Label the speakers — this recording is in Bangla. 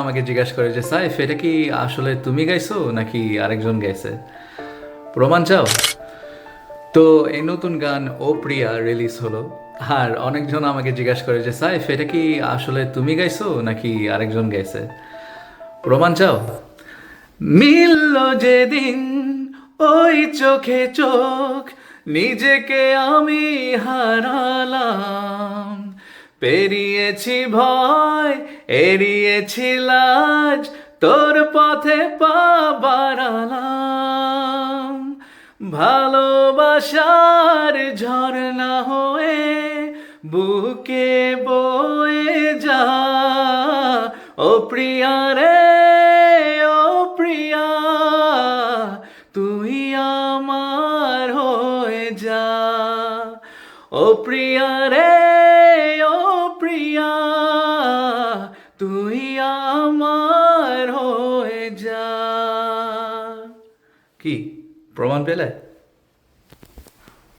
Speaker 1: আমাকে জিজ্ঞাসা করে যে সাইফ এটা কি আসলে তুমি গাইছো নাকি আরেকজন গাইছে, প্রমাণ চাও? তো এই নতুন গান ও প্রিয়া রিলিজ হলো। আর অনেকজন আমাকে জিজ্ঞাসা করে যে সাইফ এটা কি আসলে তুমি গাইছো নাকি আরেকজন গাইছে, প্রমাণ চাও? মিলল যেদিন ওই চোখে চোখ, নিজেকে আমি হারালাম। পেরিয়েছি ভয়, এড়িয়েছি লাজ, তোর পথে পা বাড়ালাম। ভালোবাসার ঝরনা হয়ে বুকে বয়ে যা, ও প্রিয়া রে, ও প্রিয়া, তুই আমার হয়ে যা। ও প্রিয়া রে, ও প্রিয়া, তুই আমার হয়ে যা। কি প্রমাণ পেলে?